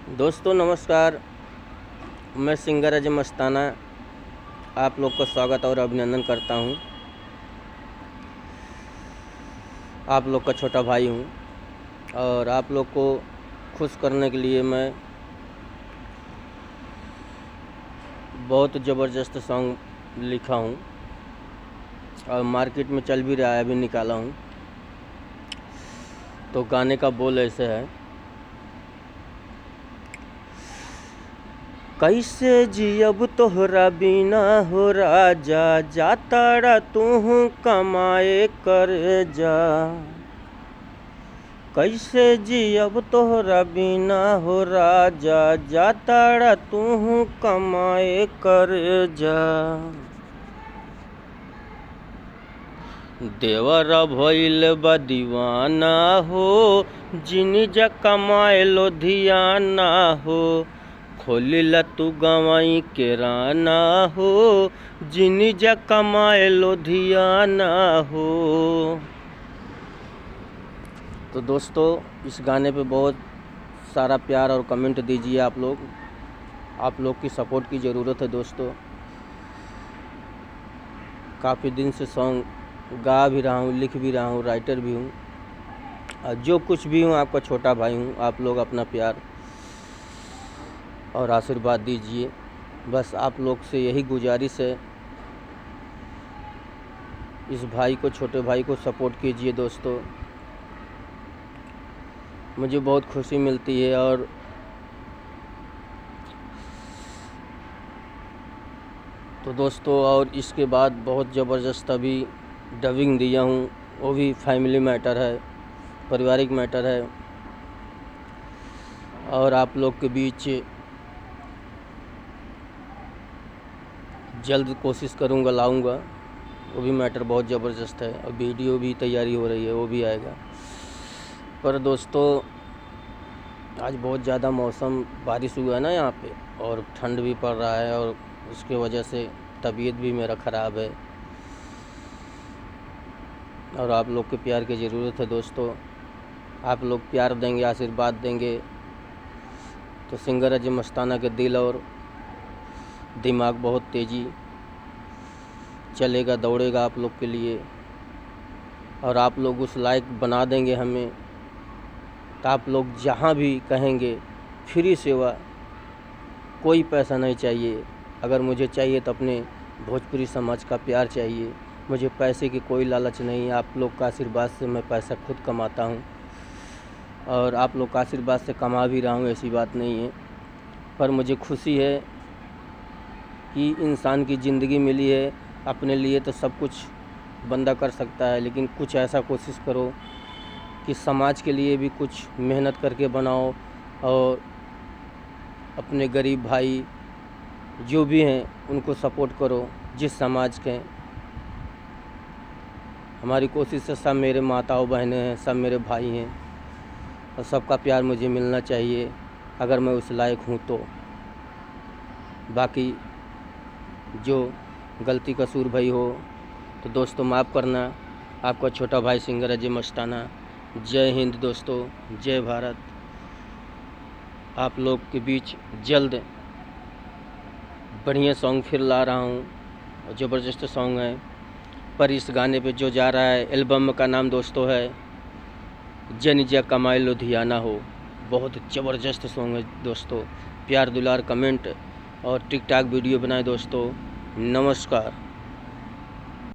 दोस्तों नमस्कार। मैं सिंगर अजय मस्ताना आप लोग का स्वागत और अभिनंदन करता हूं। आप लोग का छोटा भाई हूं और आप लोग को खुश करने के लिए मैं बहुत ज़बरदस्त सॉन्ग लिखा हूं और मार्केट में चल भी रहा है, अभी निकाला हूं। तो गाने का बोल ऐसे है। कैसे जियब तोहरा बिना हो राजा, जाताड़ा तू कमाए कर जा। कैसे जियब तोहरा बिना हो राजा, जाताड़ा तू कमाए कर जा। देवरा भइल बा दीवाना हो, जिनी जा कमाए लोधियाना हो। खोलिला तू गवाई के राना हो, जिनी जा कमाए लोधियाना हो। तो दोस्तों इस गाने पे बहुत सारा प्यार और कमेंट दीजिए। आप लोग की सपोर्ट की ज़रूरत है दोस्तों। काफ़ी दिन से सॉन्ग गा भी रहा हूँ, लिख भी रहा हूँ, राइटर भी हूँ और जो कुछ भी हूँ आपका छोटा भाई हूँ। आप लोग अपना प्यार और आशीर्वाद दीजिए। बस आप लोग से यही गुजारिश है, इस भाई को, छोटे भाई को सपोर्ट कीजिए दोस्तों। मुझे बहुत खुशी मिलती है। और तो दोस्तों और इसके बाद बहुत ज़बरदस्त अभी डबिंग दिया हूँ, वो भी फैमिली मैटर है, पारिवारिक मैटर है और आप लोग के बीच जल्द कोशिश करूँगा, लाऊंगा। वो भी मैटर बहुत ज़बरदस्त है और वीडियो भी तैयारी हो रही है, वो भी आएगा। पर दोस्तों आज बहुत ज़्यादा मौसम, बारिश हुआ है ना यहाँ पे, और ठंड भी पड़ रहा है और उसके वजह से तबीयत भी मेरा ख़राब है और आप लोग के प्यार की ज़रूरत है दोस्तों। आप लोग प्यार देंगे, आशीर्वाद देंगे तो सिंगर अजय मस्ताना के दिल और दिमाग बहुत तेज़ी चलेगा, दौड़ेगा आप लोग के लिए। और आप लोग उस लायक बना देंगे हमें, तो आप लोग जहाँ भी कहेंगे फ्री सेवा, कोई पैसा नहीं चाहिए। अगर मुझे चाहिए तो अपने भोजपुरी समाज का प्यार चाहिए, मुझे पैसे की कोई लालच नहीं है। आप लोग का आशीर्वाद से मैं पैसा खुद कमाता हूँ और आप लोग का आशीर्वाद से कमा भी रहा हूँ, ऐसी बात नहीं है। पर मुझे खुशी है कि इंसान की ज़िंदगी मिली है। अपने लिए तो सब कुछ बंदा कर सकता है, लेकिन कुछ ऐसा कोशिश करो कि समाज के लिए भी कुछ मेहनत करके बनाओ और अपने गरीब भाई जो भी हैं उनको सपोर्ट करो, जिस समाज के। हमारी कोशिश है, सब मेरे माताओं बहनें हैं, सब मेरे भाई हैं और सबका प्यार मुझे मिलना चाहिए अगर मैं उस लायक हूँ तो। बाकी जो गलती कसूर भई हो तो दोस्तों माफ़ करना। आपका छोटा भाई सिंगर अजय मस्ताना। जय हिंद दोस्तों, जय भारत। आप लोग के बीच जल्द बढ़िया सॉन्ग फिर ला रहा हूँ, ज़बरदस्त सॉन्ग है। पर इस गाने पे जो जा रहा है, एल्बम का नाम दोस्तों है जनी जा कमाए लुधियाना हो। बहुत ज़बरदस्त सॉन्ग है दोस्तों। प्यार दुलार कमेंट और टिक टाक वीडियो बनाए दोस्तों। नमस्कार।